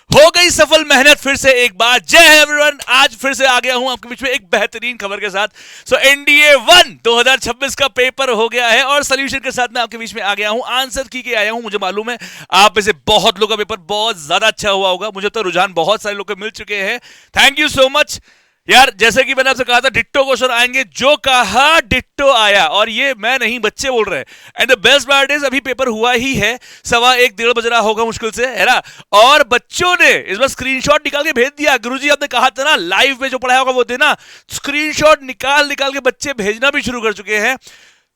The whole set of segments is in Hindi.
हो गई सफल मेहनत फिर से एक बार। जय एवरीवन, आज फिर से आ गया हूं आपके बीच में एक बेहतरीन खबर के साथ। सो एनडीए 1 2026 का पेपर हो गया है और सोल्यूशन के साथ मैं आपके बीच में आ गया हूं, आंसर की के आया हूं। मुझे मालूम है आप में से बहुत लोगों का पेपर बहुत ज्यादा अच्छा हुआ होगा, मुझे तो रुझान बहुत सारे लोग को मिल चुके हैं। थैंक यू सो मच यार। जैसे कि मैंने आपसे कहा था डिट्टो क्वेश्चन आएंगे, जो कहा डिट्टो आया, और ये मैं नहीं बच्चे बोल रहे हैं। And the best part is अभी पेपर हुआ ही है, 1:15 बज रहा होगा मुश्किल से, है ना। और बच्चों ने इस बार स्क्रीनशॉट निकाल के भेज दिया। गुरुजी आपने कहा था ना लाइव में जो पढ़ाया होगा वो देना, स्क्रीनशॉट निकाल निकाल के बच्चे भेजना भी शुरू कर चुके हैं।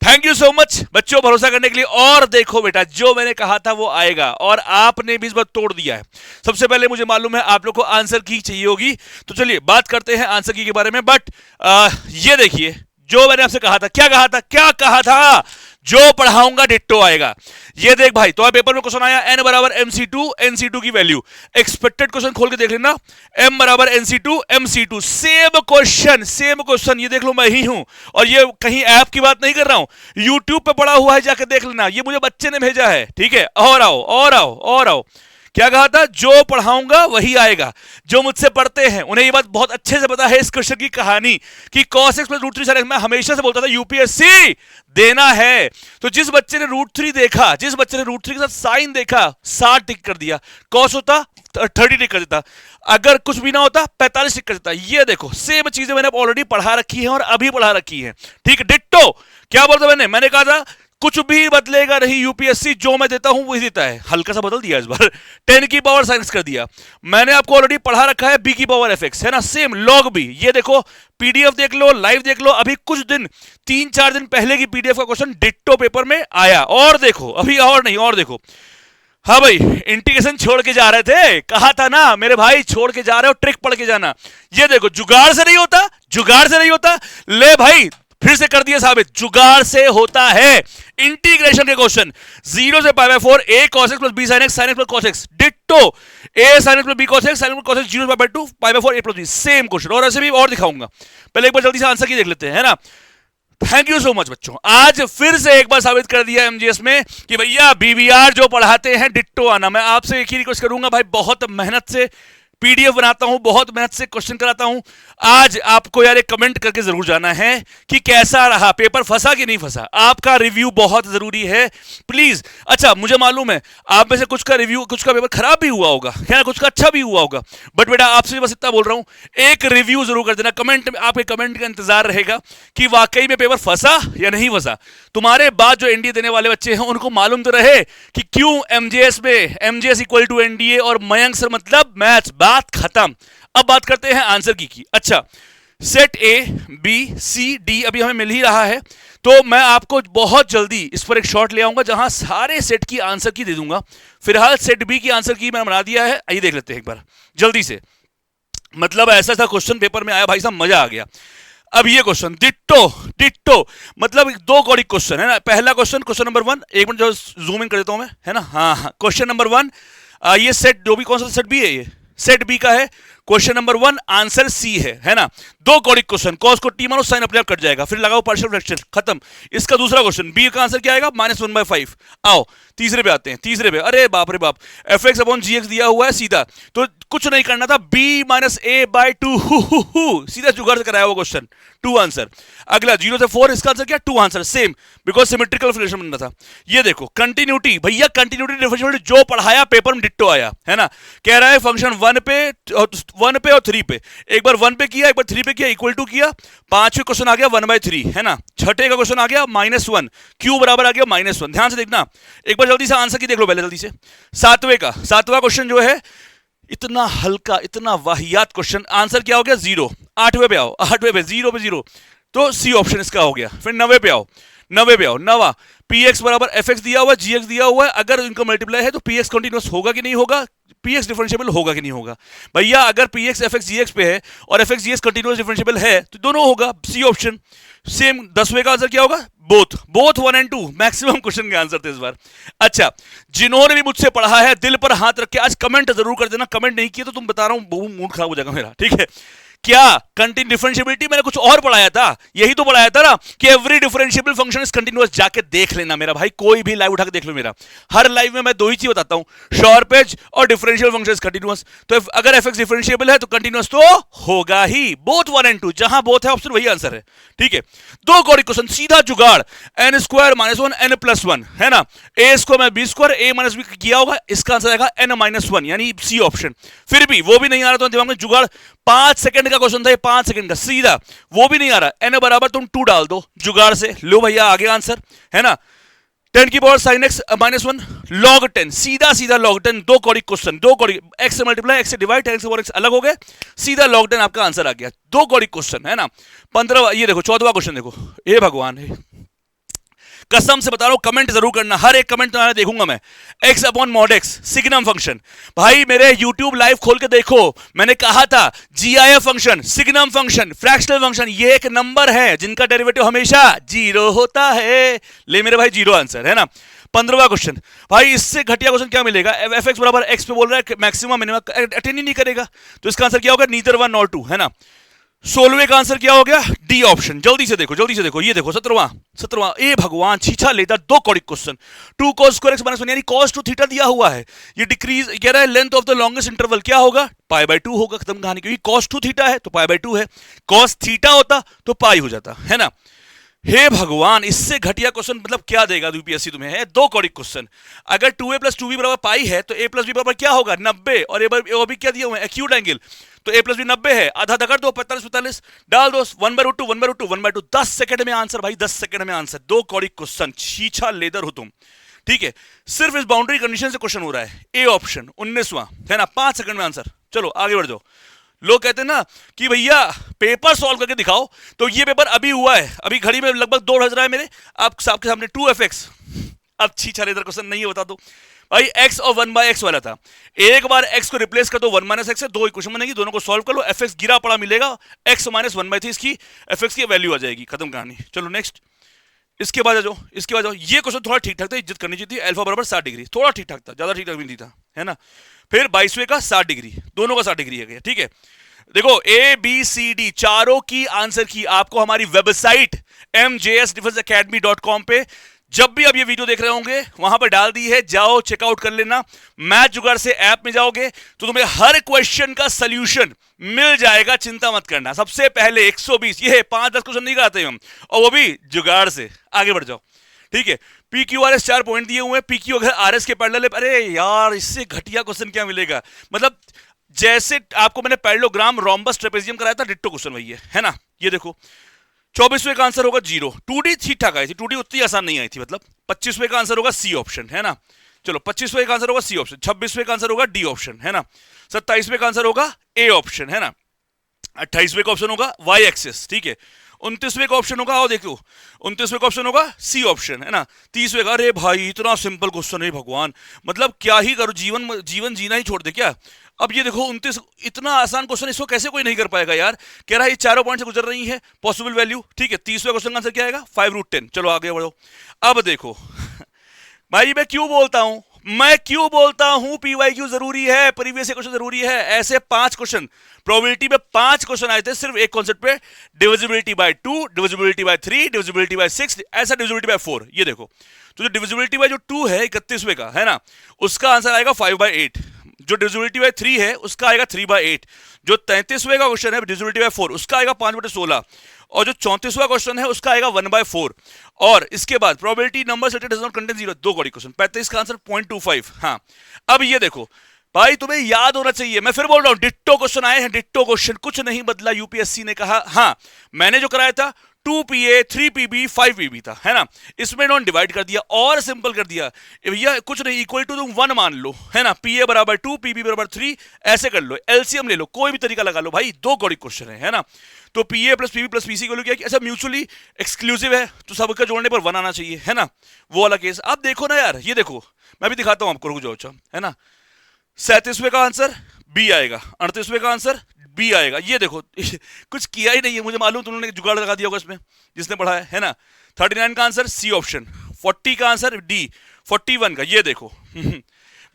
थैंक यू सो मच बच्चों, भरोसा करने के लिए। और देखो बेटा, जो मैंने कहा था वो आएगा और आपने भी इस बार तोड़ दिया है। सबसे पहले मुझे मालूम है आप लोग को आंसर की चाहिए होगी, तो चलिए बात करते हैं आंसर की के बारे में। बट ये देखिए, जो मैंने आपसे कहा था, क्या कहा था, जो पढ़ाऊंगा डिट्टो आएगा। ये देख भाई, तो पेपर में क्वेश्चन आया n बराबर mc2, nc2 की वैल्यू। एक्सपेक्टेड क्वेश्चन खोल के देख लेना, m बराबर nc2, mc2, सेम क्वेश्चन। ये देख लो, मैं ही हूं, और ये कहीं ऐप की बात नहीं कर रहा हूं, यूट्यूब पे पड़ा हुआ है, जाके देख लेना। ये मुझे बच्चे ने भेजा है, ठीक है। और आओ। क्या कहा था, जो पढ़ाऊंगा वही आएगा। जो मुझसे पढ़ते हैं उन्हें ये बात बहुत अच्छे से पता है इस क्वेश्चन की कहानी, कि cos x plus √3 sin x। मैं हमेशा से बोलता था यूपीएससी देना है। तो जिस बच्चे ने √3 देखा, जिस बच्चे ने √3 के साथ साइन देखा, 60 टिक कर दिया। cos होता 30 टिक कर देता, अगर कुछ भी ना होता 45 टिक कर देता। ये देखो, सेम चीजें मैंने ऑलरेडी पढ़ा रखी है और अभी पढ़ा रखी है, ठीक है। डिट्टो क्या बोलता मैंने कहा था कुछ भी बदलेगा नहीं, यूपीएससी जो मैं देता हूं वही देता है। हल्का सा बदल दिया इस बार, 10 की पावर साइंस कर दिया। मैंने आपको ऑलरेडी पढ़ा रखा है b की पावर fx, है ना, सेम log b। ये देखो, पीडीएफ देख लो, लाइव देख लो। अभी कुछ दिन 3-4 दिन पहले की पीडीएफ का क्वेश्चन डिट्टो पेपर में आया। और देखो, अभी और नहीं, और देखो। हाँ भाई, इंटीग्रेशन छोड़ के जा रहे थे, कहा था ना मेरे भाई, छोड़ के जा रहे हो, ट्रिक पढ़ के जाना। ये देखो, जुगाड़ से नहीं होता। ले भाई, फिर से कर दिया साबित, जुगाड़ से होता है। इंटीग्रेशन के क्वेश्चन 0 से π/4 a cos x plus b sin x plus cos x, ditto a sin x plus b cos x cos x 0 से π/2 π/4 a plus b, same question. और ऐसे भी और दिखाऊंगा। पहले एक बार जल्दी से आंसर की देख लेते हैं, है ना। थैंक यू सो मच बच्चों, आज फिर से एक बार साबित कर दिया एमजीएस में कि भैया बीवीआर जो पढ़ाते हैं डिट्टो आना। मैं आपसे एक ही रिक्वेस्ट करूंगा भाई, बहुत मेहनत से पीडीएफ बनाता हूं, बहुत मेहनत से क्वेश्चन कराता हूं। आज आपको यार एक कमेंट करके जरूर जाना है कि कैसा रहा पेपर, फंसा कि नहीं फंसा। आपका रिव्यू बहुत जरूरी है, प्लीज। अच्छा, मुझे मालूम है आप में से कुछ का रिव्यू, कुछ का पेपर खराब भी हुआ होगा, क्या कुछ का अच्छा भी हुआ होगा। बट बेटा, आपसे बस इतना बोल रहा हूं, एक रिव्यू जरूर कर देना कमेंट में। आपके कमेंट का इंतजार रहेगा कि वाकई में पेपर फंसा या नहीं फंसा। तुम्हारे बाद जो एनडीए देने वाले बच्चे हैं उनको मालूम तो रहे कि क्यों एमजीएस में एमजीएस इक्वल टू एनडीए और मयंक सर मतलब मैथ्स। बात खत्म। अब बात करते हैं आंसर की। अच्छा, set A B C D अभी हमें मिल ही रहा है, तो मैं आपको बहुत जल्दी इस पर एक शॉट ले आऊंगा जहां सारे सेट की आंसर की दे दूंगा। फिलहाल सेट बी की आंसर की मैंने बना दिया है, आइए देख लेते हैं एक बार जल्दी से। मतलब ऐसा था क्वेश्चन पेपर में आया भाई साहब, मजा आ गया। अब ये क्वेश्चन डिट्टो मतलब 2 कौड़ी क्वेश्चन है ना। पहला क्वेश्चन नंबर 1, एक मिनट जो जूम इन कर देता हूं मैं, है ना। हाँ, क्वेश्चन नंबर 1, ये सेट जो भी, कौन सा सेट बी है, ये सेट बी का है। क्वेश्चन नंबर 1 आंसर सी है ना। 2 कौड़िक क्वेश्चन, कॉस को टी मानो, साइन अपने आप कट जाएगा, फिर लगाओ पार्शियल फ्रैक्शन, खत्म। इसका दूसरा क्वेश्चन बी का आंसर क्या आएगा, -1/5। आओ तीसरे पे आते हैं, तीसरे पे, अरे बाप रे बाप, fx अपॉन gx दिया हुआ है सीधा, तो कुछ नहीं करना था, b - a/2 सीधा जुगाड़ से कराया हुआ क्वेश्चन, 2 आंसर। अगला 0 से 4, इसका आंसर क्या, 2 answer, same, because symmetrical relation बनना था। ये देखो कंटिन्यूटी, भैया कंटिन्यूटी डिफरेंशिएबिलिटी जो पढ़ाया पेपर में डिट्टो आया, है ना। कह रहा है फंक्शन 1 पे और 3 पे, एक बार 1 पे किया, एक बार 3 पे किया, इक्वल टू किया। 5वें क्वेश्चन आ गया 1/3, है ना। 6ठे का क्वेश्चन आ गया -1, क्यू बराबर आ गया -1। ध्यान से देखना, एक बार जल्दी से आंसर की देख लो पहले जल्दी से। 7वां क्वेश्चन जो है, इतना हल्का, इतना वाहियात क्वेश्चन, आंसर क्या हो गया 0। 8वें पे आओ, 8वें पे 0 पे 0, तो सी ऑप्शन इसका हो गया। फिर 9वें पे आओ, 9वां px बराबर fx दिया हुआ है, gx दिया हुआ है, अगर इनका मल्टीप्लाई है तो px कंटीन्यूअस होगा कि नहीं होगा, px डिफरेंशिएबल होगा कि नहीं होगा। भैया अगर px fx gx पे है और fx gx कंटीन्यूअस डिफरेंशिएबल है तो दोनों होगा, सी ऑप्शन। सेम 10वें का आंसर क्या होगा, बोथ 1 और 2 मैक्सिमम क्वेश्चन के आंसर थे इस बार। अच्छा, जिन्होंने भी मुझसे पढ़ा है दिल पर हाथ रख के आज कमेंट जरूर कर देना, कमेंट नहीं किया तो तुम बता रहा हूं मूड खराब हो जाएगा मेरा, ठीक है। क्या कंटिन्यू डिफरेंशिएबिलिटी मैंने कुछ और पढ़ाया था, यही तो पढ़ाया था ना कि every differentiable function is continuous. जाके देख लेना मेरा भाई, कोई भी लाइव उठा के देख लो मेरा, हर लाइव में मैं दो ही चीज बताता हूं, शॉर्ट एज और डिफरेंशियल फंक्शन इज कंटिन्यूअस। तो अगर एफ एक्स डिफरेंशिएबल है तो कंटिन्यूअस तो होगा ही, बोथ 1 and 2, जहां बोथ है ऑप्शन वही आंसर है। ठीक है, दो कौड़ी क्वेश्चन, सीधा जुगाड़, N square minus one N plus one, है ना, ए स्क्वायर में B square, A minus B किया होगा, इसका आंसर आएगा एन माइनस वन, यानी सी ऑप्शन। फिर भी वो भी नहीं आ रहा तो दिमाग में जुगाड़, 5 सेकंड का क्वेश्चन था ये, 5 सेकंड का सीधा, वो भी नहीं आ रहा, एन बराबर तुम 2 डाल दो जुगाड़ से, लो भैया आगे आंसर, है ना, 10 की power sine x minus one log 10, सीधा सीधा लॉग 10, दो कौड़ी क्वेश्चन, दो कौड़ी, एक्स से मल्टीप्लाई एक्स से डिवाइड, एक्स और एक्स अलग हो गए, सीधा लॉग 10 आपका आंसर आ गया, दो कौड़ी क्वेश्चन, है ना। 15, ये देखो 14वां क्वेश्चन देखो, हे भगवान है, कसम से बता रहा हूं, कमेंट जरूर करना, हर एक कमेंट तुम्हारा देखूंगा मैं। x upon mod x signum function, भाई मेरे YouTube लाइव खोल के देखो, मैंने कहा था GIF function, signum function, fractional function, ये एक नंबर है जिनका डेरिवेटिव हमेशा जीरो होता है, ले मेरे भाई जीरो आंसर, है ना। 15वां क्वेश्चन, भाई इससे घटिया क्वेश्चन क्या मिलेगा, एफ एक्स बराबर एक्स पे बोल रहा है, मैक्सिमम मिनिमम अटेंड ही नहीं करेगा, तो इसका आंसर क्या होगा, नीदर 1 नॉर 2, है ना। 16वें का आंसर क्या हो गया, डी ऑप्शन, जल्दी से देखो जल्दी से देखो, ये देखो 17वां, ए भगवान छीछा लेता, दो कौड़ी question, 2 cos square x minus 1 यानी cos 2 थीटा दिया हुआ है, ये डिक्रीज कह रहा है, length of the longest interval क्या होगा, पाई बाय 2 होगा, खत्म कहानी, क्योंकि cos 2 थीटा है तो पाई बाय 2 है, cos थीटा होता तो पाई हो जाता, है ना। हे भगवान, इससे घटिया क्वेश्चन मतलब क्या देगा यूपीएससी तुम्हें, है दो कौड़ी क्वेश्चन, अगर 2a प्लस 2b बराबर पाई है तो a प्लस b बराबर क्या होगा, 90, और ए बी क्या दिया हुआ है, एक्यूट एंगल, तो a प्लस बी 90 है, आधा कर दो, 45 डाल दो, 1/√2 1/√2 1/2, 10 सेकंड में आंसर भाई, 10 सेकंड में आंसर, दो कौड़ी क्वेश्चन, छीछा लेदर हो तुम। ठीक है, सिर्फ इस बाउंड्री कंडीशन से क्वेश्चन हो रहा है, ए ऑप्शन 19वां, है ना, 5 सेकंड में आंसर। चलो आगे बढ़ जाओ, लोग कहते हैं ना कि भैया पेपर सॉल्व करके दिखाओ, तो ये पेपर अभी हुआ है, अभी घड़ी में लगभग 2 बज रहा है मेरे, आपके सामने 2fx, अब छीछा लेदर क्वेश्चन नहीं होता तो भाई x और 1/x वाला था, एक बार x को रिप्लेस कर दो 1 माइनस एक्स से, दो इक्वेशन बनेगी, दोनों को सॉल्व कर लो, fx गिरा पड़ा मिलेगा, x माइनस 1/3 इसकी fx की वैल्यू आ जाएगी, खत्म कहानी। चलो नेक्स्ट, इसके बाद आ जाओ, ये क्वेश्चन थोड़ा ठीक ठाक था, इज्जत करनी चाहिए थी, अल्फा बराबर 60 डिग्री, थोड़ा ठीक ठाक था, ज्यादा ठीक ठाक भी नहीं था, है ना। फिर 22वें का 60 डिग्री, दोनों का 60 डिग्री है, ठीक है। देखो ए बी सी डी चारों की आंसर की आपको हमारी वेबसाइट mjsdefenseacademy.com पे जब भी आप ये वीडियो देख रहे होंगे वहां पर डाल दी है, जाओ चेकआउट कर लेना। मैथ जुगाड़ से ऐप में जाओगे तो तुम्हें हर क्वेश्चन का सॉल्यूशन मिल जाएगा, चिंता मत करना। सबसे पहले 120, ये 5-10 क्वेश्चन नहीं कराते हम, और वो भी जुगाड़ से। आगे बढ़ जाओ, ठीक है। P Q R S 4 point दिए हुए हैं, पी क्यू अगर आर एस के पैरेलल है, अरे यार इससे घटिया क्वेश्चन क्या मिलेगा, मतलब जैसे आपको मैंने पैरेललोग्राम रोम्बस ट्रेपेजियम कराया था, डिट्टो क्वेश्चन वही है ना। ये देखो 24वें का आंसर होगा 0, 2D ठीक ठाक आई थी, 2D उतनी आसान नहीं आई थी, मतलब 25वें का आंसर होगा सी ऑप्शन, है ना। चलो 25वें का आंसर होगा सी ऑप्शन, 26वें का आंसर होगा डी ऑप्शन, है ना। 27वें का आंसर होगा ए ऑप्शन, है ना। 28वें का ऑप्शन होगा वाई एक्सिस, ठीक है। 29वें का ऑप्शन होगा, आओ देखो 29वें का ऑप्शन होगा सी ऑप्शन, है ना। 30वें का, अरे भाई इतना सिंपल क्वेश्चन है भगवान, मतलब क्या ही करो, जीवन जीना ही छोड़ दे क्या। अब ये देखो 29, इतना आसान क्वेश्चन, इसको कैसे कोई नहीं कर पाएगा यार। कह रहा है ये चारों पॉइंट से गुजर रही है, पॉसिबल वैल्यू, ठीक है। 30वें क्वेश्चन का आंसर क्या आएगा, 5√10। चलो आगे बढ़ो। अब देखो भाई मैं क्यों बोलता हूं PYQ जरूरी है, प्रीवियस क्वेश्चन जरूरी है। ऐसे 5 क्वेश्चन प्रोबेबिलिटी में 5 क्वेश्चन आए थे सिर्फ एक कॉन्सेप्ट पे, divisibility bye 2, divisibility bye 3, divisibility bye 6, ऐसा डिविजिबिलिटी बाय 4। ये देखो तो जो डिविजिबिलिटी बाय जो 2 है 31वें का, है ना, उसका आंसर आएगा 5/8। जो डिविजिबिलिटी बाय 3 है उसका आएगा 3/8। जो 33वें का क्वेश्चन है डिविजिबिलिटी बाय 4, उसका आएगा 5/16। और जो 34वां क्वेश्चन है उसका आएगा 1/4। और इसके बाद probability number set does not contain 0, 2 कौड़ी क्वेश्चन। 35 का आंसर 0.25। हाँ अब ये देखो भाई तुम्हें याद होना चाहिए, मैं फिर बोल रहा हूं डिट्टो क्वेश्चन आए हैं, डिट्टो क्वेश्चन, कुछ नहीं बदला। यूपीएससी ने कहा, हाँ मैंने जो कराया था 2PA 3PB 5PB था, है ना। इसमें इन्होंने डिवाइड कर दिया और सिंपल कर दिया भैया, कुछ नहीं, इक्वल टू तुम 1 मान लो, है ना। PA बराबर 2, PB बराबर 3, ऐसे कर लो, एलसीएम ले लो, कोई भी तरीका लगा लो भाई, 2 कौड़ी क्वेश्चन है ना। तो PA plus PB plus PC को लो, क्या अच्छा म्यूचुअली एक्सक्लूसिव है तो सबका जोड़ने पर 1 आना चाहिए, है ना, वो वाला केस। अब देखो ना यार, ये देखो मैं भी दिखाता हूं आपको, रुक जाओ, अच्छा है ना। 37वें का आंसर बी आएगा, 38वें का आंसर बी आएगा। ये देखो कुछ किया ही नहीं है, मुझे मालूम तुमने जुगाड़ लगा दिया होगा इसमें जिसने पढ़ा है ना। 39 का आंसर सी ऑप्शन, 40 का आंसर डी, 41 का ये देखो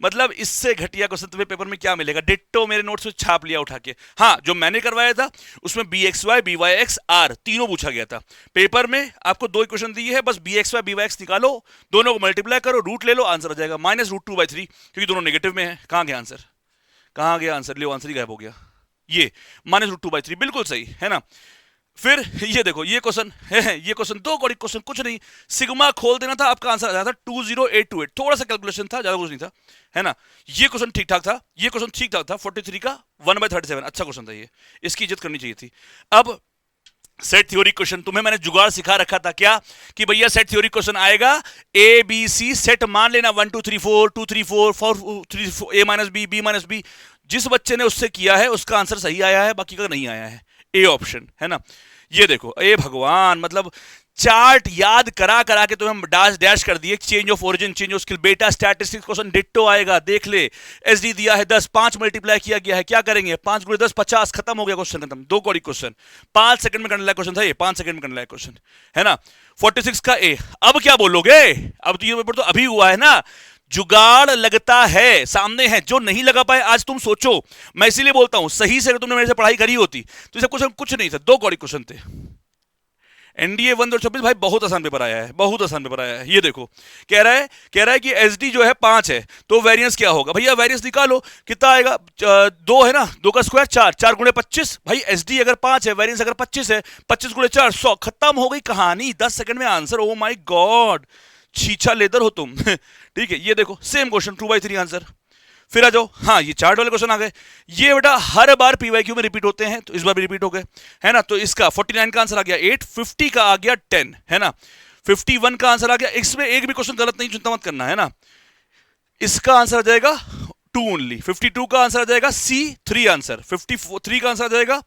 मतलब इससे घटिया क्वेश्चन तुम्हें पेपर में क्या मिलेगा? डिट्टो मेरे नोट्स में छाप लिया उठा के। हाँ, जो मैंने करवाया था उसमें B X Y B Y X R तीनों पूछा गया था। पेपर में आपको दो इक्वेशन दी है, बस B X Y B Y X निकालो, दोनों को मल्टीप्लाई करो, रूट ले लो, आंसर आ जाएगा -√2/3, क्योंकि दोनों नेगेटिव में है। कहाँ गया आंसर? कहाँ गया आंसर? लियो, आंसर ही गायब हो गया। ये -√2/3 बिल्कुल सही है ना। फिर ये देखो, ये क्वेश्चन है, ये क्वेश्चन दो कौड़ी क्वेश्चन, कुछ नहीं, सिग्मा खोल देना था, आपका आंसर आ जाता था 20828। थोड़ा सा कैलकुलेशन था, ज्यादा कुछ नहीं था, है ना। ये क्वेश्चन ठीक ठाक था, ये क्वेश्चन ठीक ठाक था, 43 का 1/37, अच्छा क्वेश्चन था ये, इसकी इज्जत करनी चाहिए थी। अब सेट थ्योरी क्वेश्चन, तुम्हें मैंने जुगाड़ सिखा रखा था क्या कि भैया सेट थ्योरी क्वेश्चन आएगा, ए बी सी सेट मान लेना, 1 2 3 4 2 3 4 4 3 4 A minus B B minus B. जिस बच्चे ने उससे किया है उसका आंसर सही आया है, बाकी का नहीं आया है, ए ऑप्शन, है ना। ये देखो, ए भगवान, मतलब चार्ट याद करा करा के तुम्हें डैश डैश कर दिए, change of origin, change of skill, बेटा स्टैटिस्टिक्स क्वेश्चन डिट्टो आएगा, देख ले। एसडी दिया है 10, 5 मल्टीप्लाई किया गया है, क्या करेंगे? 5 × 10 50, खत्म हो गया क्वेश्चन, खत्म। दो कौड़ी क्वेश्चन, 5 सेकंड में करने लायक क्वेश्चन था ये, 5 सेकंड में करने लायक क्वेश्चन, है ना। 46 का ए। अब क्या बोलोगे? अब तो ये पेपर तो अभी हुआ है ना, जुगाड़ लगता है, सामने है, जो नहीं लगा पाए आज तुम सोचो। मैं इसीलिए बोलता हूं, सही से अगर तुमने मेरे से पढ़ाई करी होती तो इसे कुछ नहीं था, दो कौड़ी क्वेश्चन थे। एनडीए 1 2026 भाई बहुत आसान पेपर आया है, बहुत आसान पेपर आया है। ये देखो, कह रहा है कि एसडी जो है 5 है, तो वेरिएंस क्या होगा? भैया वेरिएंस निकालो, कितना आएगा? 2 है ना, 2 का स्क्वायर 4, 4 × 25। भाई एसडी अगर 5 है, वेरिएंस अगर 25 है, 25 × 4 100, खत्म हो गई कहानी, 10 सेकंड में आंसर। ओ माय गॉड, छीछा लेदर हो तुम। ठीक है, ये देखो सेम क्वेश्चन, 2/3 आंसर। फिर आ जाओ, हाँ ये चार्ट वाले क्वेश्चन आ गए। ये बेटा हर बार पीवाईक्यू में रिपीट होते हैं, तो इस बार भी रिपीट हो गए, है ना। तो इसका 49 का आंसर आ गया 8, 50 का आ गया 10, है ना। 51 का आंसर आ गया, इसमें एक भी क्वेश्चन गलत नहीं, चिंता मत करना, है ना। इसका आंसर आ जाएगा 2 ओनली। 52 का आंसर आ जाएगा सी, 3 आंसर। 53 का आंसर आ जाएगा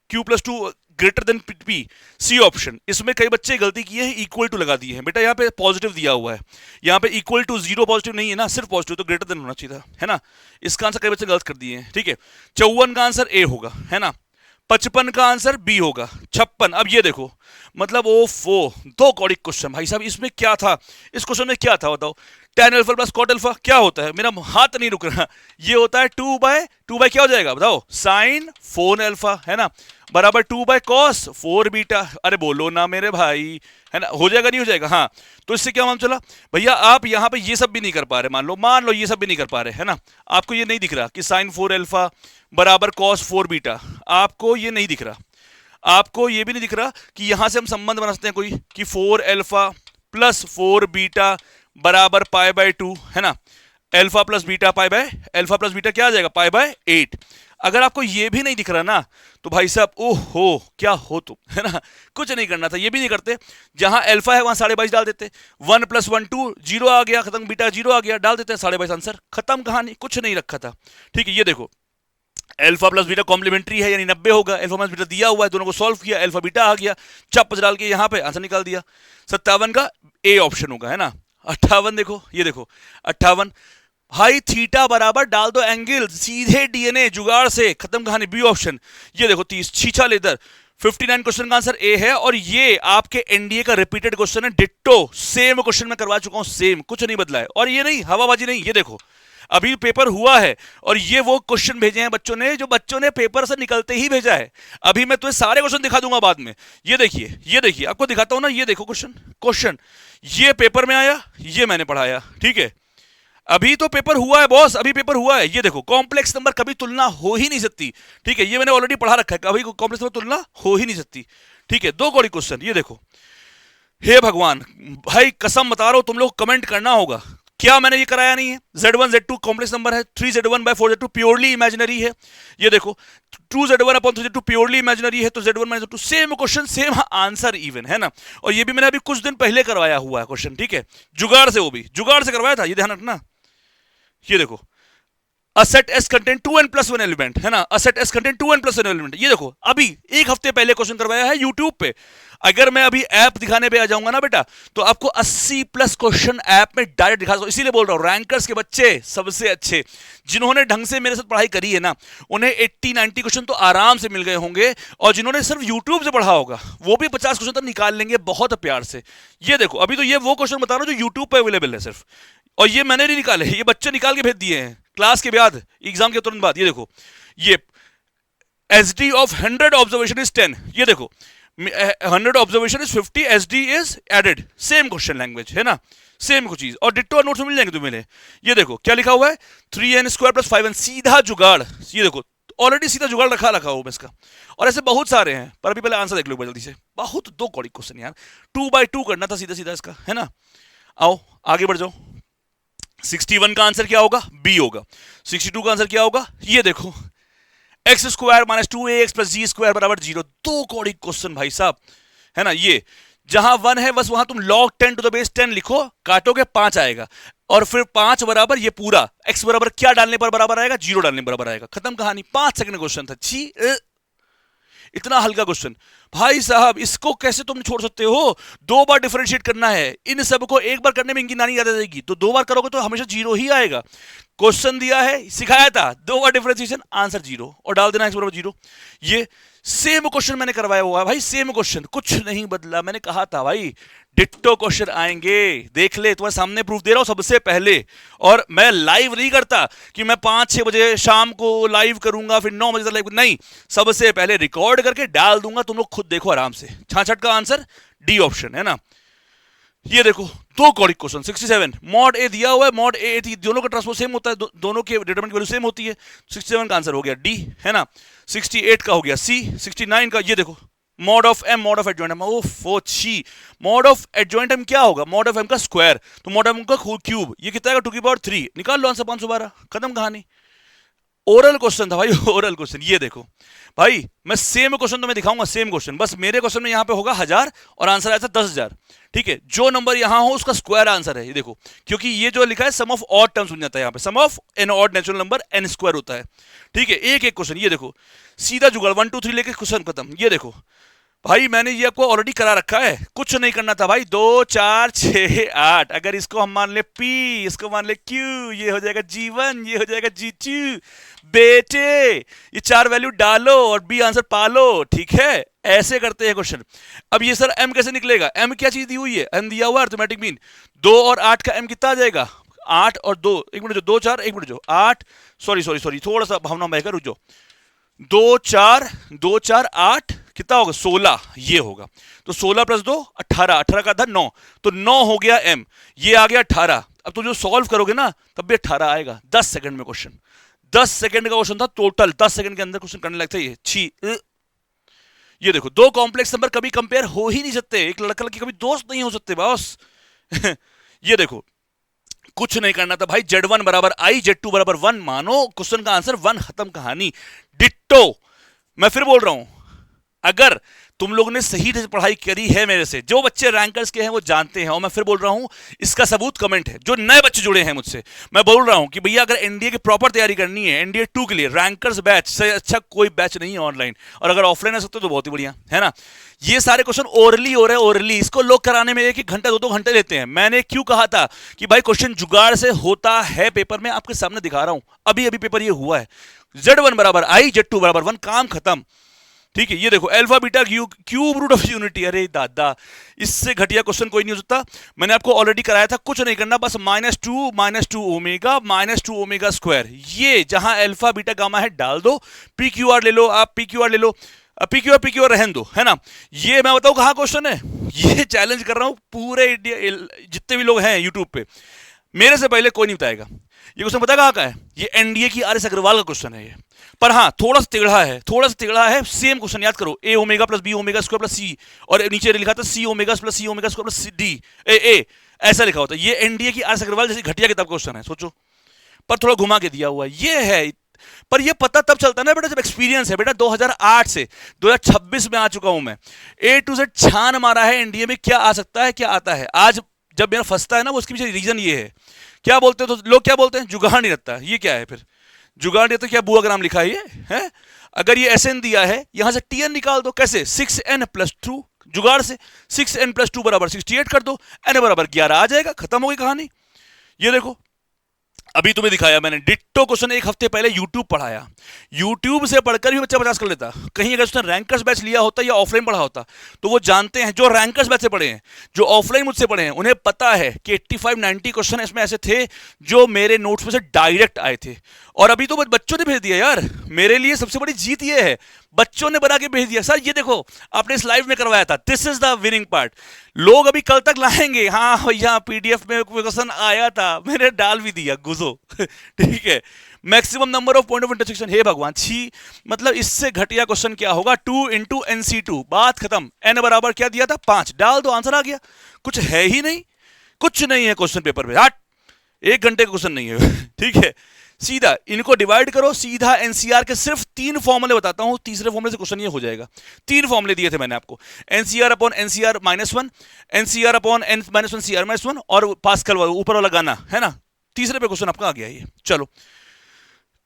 Q+2 greater than P, C option. इसमें कई बच्चे गलती किए हैं, इक्वल टू लगा दिए हैं। बेटा यहाँ पे पॉजिटिव दिया हुआ है, यहाँ पे इक्वल टू 0 पॉजिटिव नहीं है ना, सिर्फ पॉजिटिव, तो ग्रेटर देन होना चाहिए था, है ना। इसका आंसर कई बच्चे गलत कर दिए हैं, ठीक है। 54 का आंसर ए होगा, है ना। 55 का आंसर बी होगा। 56, अब ये देखो, मतलब ओफो, दो कौड़ी क्वेश्चन भाई साहब। इसमें क्या था? इस क्वेश्चन में क्या था बताओ? tan alpha plus cot alpha क्या होता है? मेरा हाथ नहीं रुक रहा। ये होता है 2/2 क्या हो जाएगा बताओ? sin 4 अल्फा, है ना, बराबर 2/cos 4 बीटा। अरे बोलो ना मेरे भाई, है ना, हो जाएगा नहीं हो जाएगा? हाँ, तो इससे क्या मालूम चला भैया, आप यहाँ पे ये सब भी नहीं कर पा रहे, मान लो ये सब भी नहीं कर पा रहे, है ना। आपको ये नहीं दिख रहा कि sin 4 अल्फा बराबर cos 4 बीटा, आपको ये नहीं दिख रहा। आपको ये भी नहीं दिख रहा कि यहां से हम संबंध बना सकते हैं कोई, कि 4 अल्फा प्लस 4 बीटा बराबर π/2, है ना। Alpha plus beta alpha plus beta क्या आ जाएगा? π/8। अगर आपको ये भी नहीं दिख रहा ना, तो भाई साहब ओहो क्या हो तुम, है ना। कुछ नहीं करना था, ये भी नहीं करते। जहां अल्फा है वहां 22.5 डाल देते, 1 + 1 2, 0 आ गया, खत्म, बीटा 0 आ गया, डाल देते 22.5 आंसर, खत्म कहानी, कुछ नहीं रखा था, ठीक है। ये देखो, अल्फा प्लस बीटा कॉम्प्लीमेंट्री है, यानी 90 होगा। अल्फा प्लस बीटा दिया हुआ है, दोनों को सॉल्व किया, अल्फा बीटा आ गया, चप डाल के यहाँ पे आंसर निकाल दिया। 57 का ए ऑप्शन होगा, है ना। 58 देखो, ये देखो 58, भाई थीटा बराबर डाल दो एंगल, सीधे डीएनए, जुगाड़ से, खत्म कहानी, बी ऑप्शन। ये देखो 30, छीछा लेदर। 59 क्वेश्चन का आंसर ए है, और ये आपके एनडीए का रिपीटेड क्वेश्चन है, डिट्टो सेम क्वेश्चन में करवा चुका हूं, सेम, कुछ नहीं बदला है। और ये नहीं हवाबाजी नहीं, ये देखो अभी पेपर हुआ है, और ये वो क्वेश्चन भेजे हैं बच्चों ने, जो बच्चों ने पेपर से निकलते ही भेजा है। अभी मैं तुम्हें सारे क्वेश्चन दिखा दूंगा बाद में। ये देखिए आपको दिखाता हूं ना, ये देखो क्वेश्चन ये पेपर में आया, ये मैंने पढ़ाया, ठीक है। अभी तो पेपर हुआ है बॉस, अभी पेपर हुआ है। ये देखो, कॉम्प्लेक्स नंबर कभी तुलना हो ही नहीं सकती, ठीक है। ये मैंने ऑलरेडी पढ़ा रखा है, कभी कॉम्प्लेक्स नंबर तुलना हो ही नहीं सकती, ठीक है। दो कौड़ी क्वेश्चन, ये देखो, हे भगवान भाई कसम बता रहा हूं, तुम लोग कमेंट करना होगा, क्या मैंने ये कराया नहीं है? Z1 Z2 कॉम्प्लेक्स नंबर है, 3Z1/4Z2 प्योरली इमेजिनरी है। ये देखो 2Z1/3Z2 प्योरली इमेजिनरी है, तो Z1 Z2 same question same answer even, है ना। और ये भी मैंने अभी कुछ दिन पहले करवाया हुआ है क्वेश्चन, ठीक है, जुगाड़ से, वो भी जुगाड़ से करवाया था, ये ध्यान रखना। ये देखो A set S contain 2n+1 element, है ना, A set S contain 2n+1 element. ये देखो अभी एक हफ्ते पहले क्वेश्चन करवाया है यूट्यूब पे। अगर मैं अभी ऐप दिखाने पे आ जाऊंगा ना बेटा, तो आपको 80+ क्वेश्चन ऐप में डायरेक्ट दिखा सकता हूं। इसीलिए बोल रहा हूं रैंकर्स के बच्चे सबसे अच्छे, जिन्होंने ढंग से मेरे साथ पढ़ाई करी है ना, उन्हें 80-90 क्वेश्चन तो आराम से मिल गए होंगे, और जिन्होंने सिर्फ यूट्यूब से पढ़ा होगा वो भी 50 क्वेश्चन तक निकाल लेंगे बहुत प्यार से। ये देखो अभी तो ये वो क्वेश्चन बता रहा हूं जो यूट्यूब पे अवेलेबल है सिर्फ, और ये मैंने नहीं निकाले, ये बच्चे निकाल के भेज दिए हैं क्लास के बाद, एग्जाम के तुरंत बाद। ये देखो ये SD of 100 ऑब्जर्वेशन इज 10, ये देखो 100 observation is 50, SD is added, same question language है ना, सेम कुछ चीज, और डिट्टो नोट्स में मिल जाएंगे तुम्हें। ये देखो क्या लिखा हुआ है, 3n² + 5n, सीधा जुगाड़। ये देखो ऑलरेडी सीधा जुगाड़ रखा हुआ इसका, और ऐसे बहुत सारे हैं, पर अभी पहले आंसर देख लो जल्दी से। बहुत दो कौड़ी क्वेश्चन यार, 2/2 करना था सीधा सीधा इसका, है ना। आओ आगे बढ़ जाओ। 61 का आंसर क्या होगा, बी होगा। 62 का आंसर क्या होगा, ये देखो x² - 2ax + g² = 0। दो कौड़ी क्वेश्चन भाई साहब, है ना। ये जहां 1 है बस वहां तुम log 10 to the base 10 लिखो, काटोगे 5 आएगा, और फिर 5 बराबर ये पूरा x बराबर क्या डालने पर बराबर आएगा, 0 डालने पर बराबर आएगा, खत्म कहानी। 5 सेकंड क्वेश्चन था। छी, इतना हल्का क्वेश्चन भाई साहब, इसको कैसे तुम छोड़ सकते हो। 2 बार डिफरेंशिएट करना है, इन सबको एक बार करने में इनकी नानी याद आ जाएगी, तो 2 बार करोगे तो हमेशा 0 ही आएगा। क्वेश्चन दिया है, सिखाया था, 2 बार डिफरेंशिएशन, आंसर 0, और डाल देना x बराबर 0। ये सेम क्वेश्चन मैंने करवाया हुआ है भाई, सेम क्वेश्चन, कुछ नहीं बदला। मैंने कहा था भाई डिट्टो क्वेश्चन आएंगे, देख ले, तुम्हारे सामने प्रूफ दे रहा हूं सबसे पहले। और मैं लाइव नहीं करता कि मैं 5-6 बजे शाम को लाइव करूंगा फिर 9 बजे तक लाइव, नहीं, सबसे पहले रिकॉर्ड करके डाल दूंगा, तुम लोग खुद देखो आराम से। 66 का आंसर डी ऑप्शन, है ना। ये देखो दो कौड़ी क्वेश्चन। 67 मॉड ए दिया हुआ है, मॉड ए थी, दोनों का ट्रांसपोज सेम होता है, दोनों के डिटरमिनेंट की वैल्यू सेम होती है। 67 का आंसर हो गया डी, है ना। 68 का हो गया सी। 69 का ये देखो mod of M, mod of adjoint M, ओफो छी, मॉड ऑफ एडजॉइंट एम क्या होगा, मॉड ऑफ एम का स्क्वायर, तो मॉड ऑफ एम का क्यूब, ये कितना है 2⁻3, निकाल लो आंसर 512, खत्म कहानी। ओरल क्वेश्चन था भाई, ओरल क्वेश्चन। ये देखो भाई मैं सेम क्वेश्चन तुम्हें दिखाऊंगा, सेम क्वेश्चन, बस मेरे क्वेश्चन में यहां पे होगा 1000 और आंसर आया था 10,000, ठीक है। जो नंबर यहां हो उसका स्क्वायर आंसर है, ये देखो, क्योंकि ये जो लिखा है सम ऑफ ऑड टर्म्स बन जाता है, यहां पे sum of an odd natural number n square होता है, ठीक है। एक एक क्वेश्चन, ये देखो सीधा जुगाड़, 1 2 3 लेके क्वेश्चन खत्म। ये देखो भाई मैंने ये आपको ऑलरेडी करा रखा है, कुछ नहीं करना था भाई। 2 4 6 8, अगर इसको हम मान ले P, इसको मान ले Q, ये हो जाएगा G1, ये हो जाएगा G2। बेटे ये 4 वैल्यू डालो और B आंसर पालो, ठीक है। ऐसे करते हैं क्वेश्चन। अब ये सर M कैसे निकलेगा, M क्या चीज दी हुई है, M दिया हुआ है अर्थमेटिक मीन। 2 और 8 का M कितना आ जाएगा, 8 और 2, एक मिनट जो 2 4, एक मिनट जो 8, सॉरी थोड़ा सा भावना बहकर रुक जाओ। 2 4 8 कितना होगा 16, ये होगा, तो 16 + 2 18, 18 का था 9, तो 9 हो गया M, ये आ गया 18। अब तो जो सॉल्व करोगे ना तब भी 18 आएगा। 10 सेकंड में क्वेश्चन, 10 सेकंड का क्वेश्चन था टोटल, 10 सेकंड के अंदर क्वेश्चन करने लगता है ये। छी, ये देखो दो कॉम्प्लेक्स नंबर कभी कंपेयर हो ही नहीं सकते, एक लड़का लड़की कभी दोस्त नहीं हो सकते बॉस। ये देखो कुछ नहीं करना था भाई, Z1 = I, Z2 = 1 मानो, क्वेश्चन का आंसर 1, खत्म कहानी। डिट्टो, मैं फिर बोल रहा हूं, अगर तुम लोगों ने सही से पढ़ाई करी है मेरे से, जो बच्चे रैंकर्स के हैं वो जानते हैं, और मैं फिर बोल रहा हूं इसका सबूत कमेंट है। जो नए बच्चे जुड़े हैं मुझसे, मैं बोल रहा हूं कि भैया अगर एनडीए की प्रॉपर तैयारी करनी है, एनडीए 2 के लिए रैंकर्स बैच से अच्छा कोई बैच नहीं है ऑनलाइन, और अगर ऑफलाइन आ सकते हो तो बहुत ही बढ़िया, है ना। ये सारे क्वेश्चन ओरली हो रहे हैं, ओरली, इसको लोग कराने में 1-1 घंटा 2-2 घंटे लेते हैं। मैंने क्यों कहा था कि भाई क्वेश्चन जुगाड़ से होता है पेपर में, आपके सामने दिखा रहा हूं, अभी अभी पेपर ये हुआ है। Z1 = I, Z2 = 1, काम खत्म, ठीक है। ये देखो alpha beta cube root of unity, अरे दादा इससे घटिया क्वेश्चन कोई नहीं हो सकता। मैंने आपको ऑलरेडी कराया था, कुछ नहीं करना, बस -2 ओमेगा -2 ओमेगा स्क्वायर, ये जहां अल्फा बीटा गामा है डाल दो, PQR ले लो, आप PQR ले लो, PQR रहन दो, है ना। ये मैं बताऊं कहां क्वेश्चन है, ये चैलेंज कर रहा हूं पूरे इंडिया, जितने भी लोग हैं यूट्यूब पे, मेरे से पहले कोई नहीं बताएगा। ये क्वेश्चन पता कहां का है, ये एनडीए की RS अग्रवाल का क्वेश्चन है ये, पर हाँ थोड़ा सा टिगड़ा है, सेम क्वेश्चन याद करो, A omega + B omega square + C, और नीचे लिखा था C omega + C omega square + D A, ऐसा लिखा होता है। ये एनडीए की RS अग्रवाल जैसी घटिया किताब क्वेश्चन है, सोचो, पर थोड़ा घुमा के दिया हुआ है, ये है। पर ये पता तब चलता है ना बेटा जब एक्सपीरियंस है। बेटा 2008 से 2026 में आ चुका हूं मैं, A to Z छान मारा है एनडीए में, क्या आ सकता है क्या आता है। आज जब मेरा फंसता है ना, वो उसके पीछे रीजन ये है, क्या बोलते हैं तो लोग क्या बोलते हैं, जुगाड़ नहीं रखता, ये क्या है फिर, जुगाड़ दिया तो क्या बुआग्राम लिखा है ये है? अगर ये SN दिया है यहां से TN निकाल दो, कैसे 6n+2 जुगाड़ से 6n+2 बराबर 68 कर दो, n बराबर 11 आ जाएगा, खत्म हो गई कहानी। ये देखो अभी तुम्हें दिखाया मैंने डिट्टो क्वेश्चन, एक हफ्ते पहले YouTube पढ़ाया। YouTube से पढ़कर भी बच्चा 50 कर लेता। कहीं अगर उसने रैंकर्स बैच लिया होता या ऑफलाइन पढ़ा होता तो वो जानते हैं, जो रैंकर्स बैच से पढ़े हैं, जो ऑफलाइन मुझसे पढ़े हैं, उन्हें पता है कि 85-90 क्वेश्चन इसमें ऐसे थे जो मेरे नोट्स में से डायरेक्ट आए थे। और अभी तो बच्चों ने भेज दिया यार, मेरे लिए सबसे बड़ी जीत ये है, बच्चों ने बना के भेज दिया। सर ये देखो आपने इस लाइव में करवाया था, this is the winning part. लोग अभी कल तक लाएंगे, हाँ भैया PDF में क्वेश्चन आया था, मैंने डाल भी दिया, गुजो ठीक है। Maximum number of point of intersection, हे भगवान छी, मतलब इससे घटिया क्वेश्चन क्या होगा? 2 × NC2, बात खत्म। n बराबर क्या दिया था? 5, डाल दो, आंसर आ गया। कुछ है ही नहीं, कुछ नहीं है क्वेश्चन पेपर में, हट, 1 घंटे का क्वेश्चन नहीं है ठीक है। सीधा इनको डिवाइड करो, सीधा NCR के सिर्फ 3 फॉर्मूले बताता हूं, तीसरे फॉर्मूले से क्वेश्चन ये हो जाएगा। 3 फॉर्मूले दिए थे मैंने आपको, NCR/NCR-1, NCR/N-1 और पास्कल ऊपर वाला गाना है ना, तीसरे पे क्वेश्चन आपका आ गया ये। चलो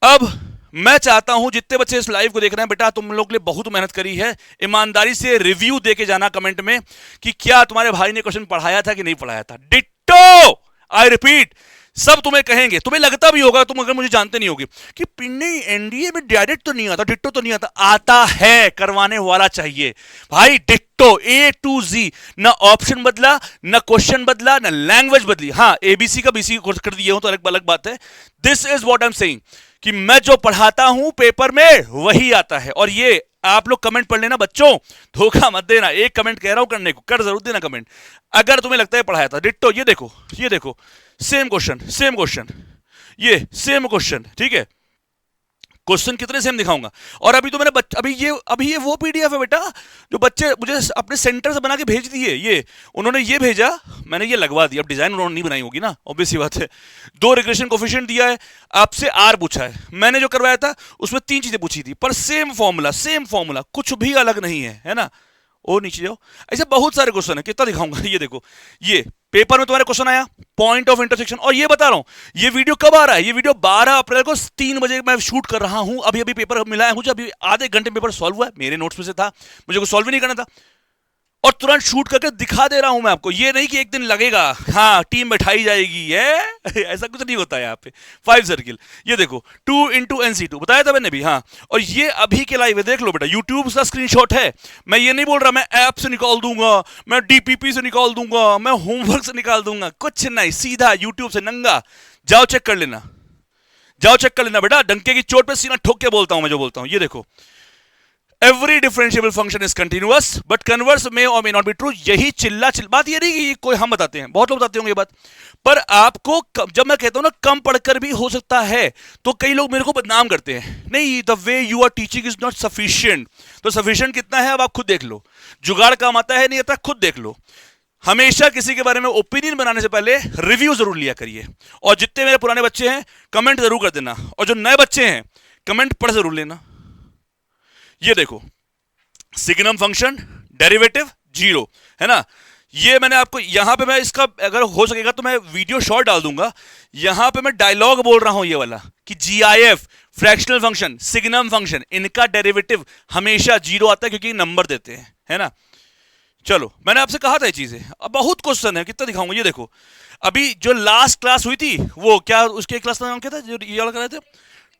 अब मैं चाहता हूं जितने बच्चे इस लाइव को देख रहे हैं, बेटा तुम लोग के लिए बहुत मेहनत करी है, ईमानदारी से रिव्यू देके जाना कमेंट में कि क्या तुम्हारे भाई ने क्वेश्चन पढ़ाया था कि नहीं पढ़ाया था। डिट्टो, आई रिपीट, सब तुम्हें कहेंगे, तुम्हें लगता भी होगा, तुम अगर मुझे जानते नहीं होगे कि नहीं NDA में डायरेक्ट तो नहीं आता, डिट्टो तो नहीं आता, आता है, करवाने वाला चाहिए भाई। डिट्टो A to Z, ना ऑप्शन बदला, ना क्वेश्चन बदला, ना लैंग्वेज बदली। हाँ ABC का BC कर दिए हो तो अलग बात है। This is what I am saying कि मैं जो पढ़ाता हूं पेपर में वही आता है। और ये आप लोग कमेंट पढ़ लेना बच्चों, धोखा मत देना। एक कमेंट कह रहा हूं करने को, कर जरूर देना कमेंट अगर तुम्हें लगता है पढ़ाया था। डिट्टो ये देखो, ये देखो, सेम क्वेश्चन, ये सेम क्वेश्चन, ठीक है। क्वेश्चन कितने सेम दिखाऊंगा। और अभी तो मैंने अभी ये वो PDF है बेटा जो बच्चे मुझे अपने सेंटर से बना के भेज दिए। ये उन्होंने ये भेजा, मैंने ये लगवा दिया। अब डिजाइन उन्होंने नहीं बनाई होगी ना, ऑब्वियस सी बात है। 2 रिग्रेशन कोफिशिएंट दिया है, आपसे R पूछा है। मैंने जो करवाया था उसमें 3 चीजें पूछी थी, पर सेम फॉर्मूला, कुछ भी अलग नहीं है ना। ओ नीचे जाओ, ऐसे बहुत सारे क्वेश्चन है, कितना दिखाऊंगा। ये देखो, ये पेपर में तुम्हारे क्वेश्चन आया पॉइंट ऑफ इंटरसेक्शन। और ये बता रहा हूं ये वीडियो कब आ रहा है, ये वीडियो 12 अप्रैल को 3 बजे मैं शूट कर रहा हूं। अभी पेपर मिला है मुझे, अभी आधे घंटे में पेपर सॉल्व हुआ है, मेरे नोट्स में से था, मुझे कुछ सॉल्व ही नहीं करना था, और तुरंत शूट करके दिखा दे रहा हूं मैं आपको। ये नहीं कि एक दिन लगेगा, हाँ टीम बैठाई जाएगी, है ऐसा कुछ नहीं होता है यहाँ पे। 5 सर्किल, ये देखो 2 × NC2 बताया था मैंने भी, हाँ। और ये अभी के लाइव है, देख लो बेटा, यूट्यूब का स्क्रीनशॉट है। मैं ये नहीं बोल रहा मैं ऐप से निकाल दूंगा, मैं DPP से निकाल दूंगा, मैं होमवर्क से निकाल दूंगा, कुछ नहीं, सीधा यूट्यूब से नंगा। जाओ चेक कर लेना, बेटा, डंके की चोट पे सीना ठोक के बोलता हूं मैं जो बोलता हूं। ये देखो, Every differentiable function is continuous, but converse may or may not be true। यही बात ये नहीं कि कोई हम बताते हैं, बहुत लोग बताते होंगे ये बात, पर आपको जब मैं कहता हूं ना कम पढ़कर भी हो सकता है, तो कई लोग मेरे को बदनाम करते हैं, नहीं the way you are teaching is not sufficient. तो सफिशिएंट कितना है अब आप खुद देख लो, जुगाड़ काम आता है नहीं आता खुद देख लो। हमेशा किसी के बारे में ओपिनियन बनाने से पहले रिव्यू जरूर लिया करिए। और जितने मेरे पुराने बच्चे हैं कमेंट जरूर कर देना, और जो नए बच्चे हैं कमेंट पढ़ जरूर लेना। ये देखो, सिग्नम फंक्शन डेरिवेटिव 0 है ना। ये मैंने आपको यहां पे, मैं इसका अगर हो सकेगा तो मैं वीडियो शॉर्ट डाल दूंगा। यहां पे मैं डायलॉग बोल रहा हूं ये वाला कि GIF, fractional function, signum function, इनका डेरिवेटिव हमेशा 0 आता है क्योंकि नंबर देते हैं, है ना। चलो, मैंने आपसे कहा था ये चीजें, अब बहुत क्वेश्चन है, कितना दिखाऊंगा। ये देखो, अभी जो लास्ट क्लास हुई थी वो क्या, उसके क्लास का नाम क्या था जो ये वाला कर रहे थे,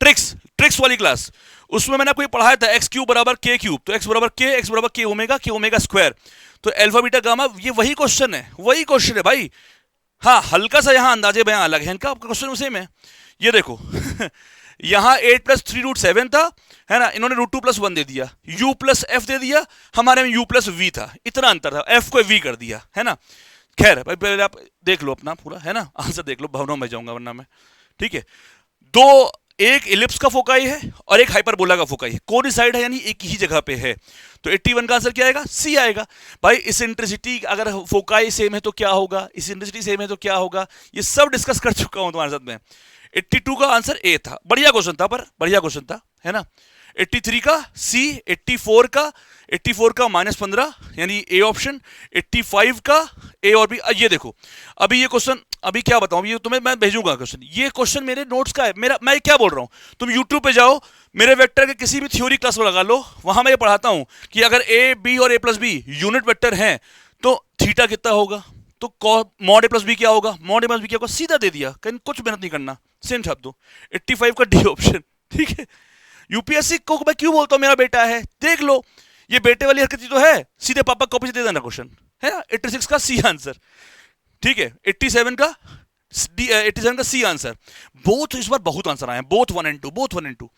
ट्रिक्स वाली क्लास, उसमें मैंने आपको ये पढ़ाया था x³ बराबर k³, तो x बराबर k ओमेगा स्क्वायर, तो अल्फा बीटा गामा, ये वही क्वेश्चन है भाई। हाँ, हल्का सा यहाँ अंदाजे बयां अलग है, इनका क्वेश्चन सेम है। ये देखो यहाँ 8 + 3√7 था, है ना, इन्होंने √2 + 1 दे दिया, u + f दे दिया, हमारे में u + v था, इतना अंतर था, f को v कर दिया, है ना। खैर भाई पहले आप देख लो अपना पूरा, है ना, आंसर देख लो, भावनाओं में जाऊंगा वरना मैं, ठीक है। एक इलिप्स का फोकाई है और एक हाइपरबोला का फोकाई है, कोइंसाइड है, यानी एक ही जगह पे है, तो 81 का आंसर क्या आएगा, C आएगा। भाई इसेंट्रिसिटी अगर फोकाई सेम है तो क्या होगा, इसेंट्रिसिटी सेम है तो क्या होगा, ये सब डिस्कस कर चुका हूं तुम्हारे साथ में। 82 का आंसर A था, बढ़िया क्वेश्चन था, है ना। 83 का C, 84 का -15 यानी A ऑप्शन, 85 का A और B। ये देखो, अभी ये क्वेश्चन अभी क्या बताऊं, ये तुम्हें मैं भेजूंगा क्वेश्चन, ये क्वेश्चन मेरे नोट्स का है, मेरा, मैं क्या बोल रहा हूं, तुम यूट्यूब पे जाओ, मेरे वेक्टर के किसी भी थ्योरी क्लास को लगा लो, वहां मैं ये पढ़ाता हूं कि अगर ए बी और ए प्लस बी यूनिट वेक्टर हैं तो थीटा कितना होगा, तो मॉड ए प्लस बी क्या होगा, मॉड ए प्लस बी क्या होगा, सीधा दे दिया, कहीं कुछ मेहनत नहीं करना, सेम छाप दो। 85 का डी ऑप्शन, ठीक है। यूपीएससी को मैं क्यों बोलता हूं मेरा बेटा है, देख लो, ये बेटे वाली हरकत तो है, सीधे पापा कॉपी से दे देना क्वेश्चन, है ना। 86 का सी आंसर, ठीक है। 87 का 87 का सी आंसर, बोथ इस बार बहुत आंसर आए हैं, बोथ 1 and 2, बोथ 1 and 2।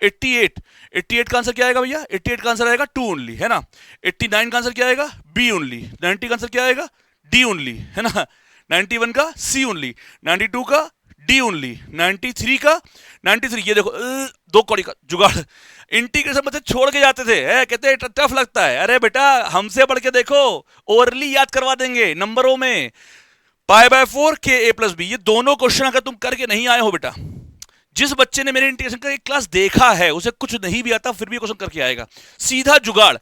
88 का आंसर क्या आएगा भैया, 88 का आंसर आएगा 2 ओनली, है ना। 89 का आंसर क्या आएगा, बी ओनली। 90 का आंसर क्या आएगा, डी ओनली, है ना। 91 का सी ओनली। 92 का डी ओनली। 93 ये देखो, दो कौड़ी का जुगाड़, इंटीग्रेशन बच्चे छोड़ के जाते थे, कहते टफ लगता है, अरे बेटा हमसे पढ़ के देखो, ओवरली याद करवा देंगे नंबरों में। π/4 के a प्लस बी, ये दोनों क्वेश्चन अगर तुम करके नहीं आए हो बेटा, जिस बच्चे ने मेरे इंटीग्रेशन का एक क्लास देखा है, उसे कुछ नहीं भी आता फिर भी क्वेश्चन करके आएगा, सीधा जुगाड़।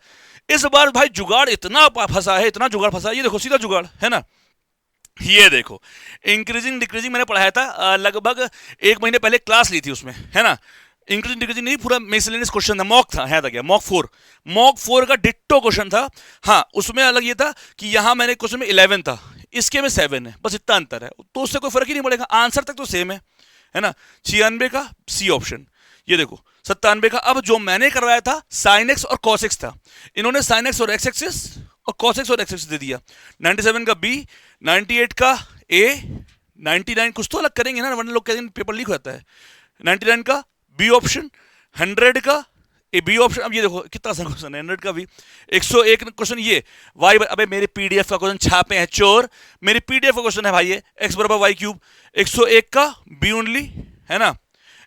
इस बार भाई जुगाड़ इतना फंसा है, इतना जुगाड़ फंसा है, ये देखो सीधा जुगाड़, है ना। ये देखो इंक्रीजिंग डिक्रीजिंग मैंने पढ़ाया था, लगभग 1 महीने पहले क्लास ली थी उसमें, है ना। इंक्रीजिंग डिक्रीजिंग नहीं, पूरा मिसलेनियस क्वेश्चन था, मॉक था, है था क्या, मॉक 4 का डिट्टो क्वेश्चन था। हाँ, उसमें अलग ये था कि यहां मैंने क्वेश्चन में 11 था, इसके में 7 है, बस इतना अंतर है, तो उससे कोई फर्क ही नहीं पड़ेगा, आंसर तक तो सेम है ना। 96 का सी ऑप्शन, ये देखो 97 का। अब जो मैंने करवाया था साइन एक्स और कॉस एक्स था, इन्होंने साइन एक्स और एक्स एक्सिस और कॉस एक्स और एक्स एक्सिस दे दिया। 97 का बी, 98 का ए, 99 कुछ तो अलग करेंगे ना, वरना लोग कहते हैं पेपर लीक हो जाता है। 99 का बी ऑप्शन, 100 का ए बी ऑप्शन। अब ये देखो कितना आसान क्वेश्चन है, 100 का भी। 101 क्वेश्चन ये वाई, अबे मेरे पीडीएफ का क्वेश्चन छापे हैं चोर, मेरी पीडीएफ का क्वेश्चन है भाई ये, एक्स बराबर वाई क्यूब। 101 का बी ओनली, है ना।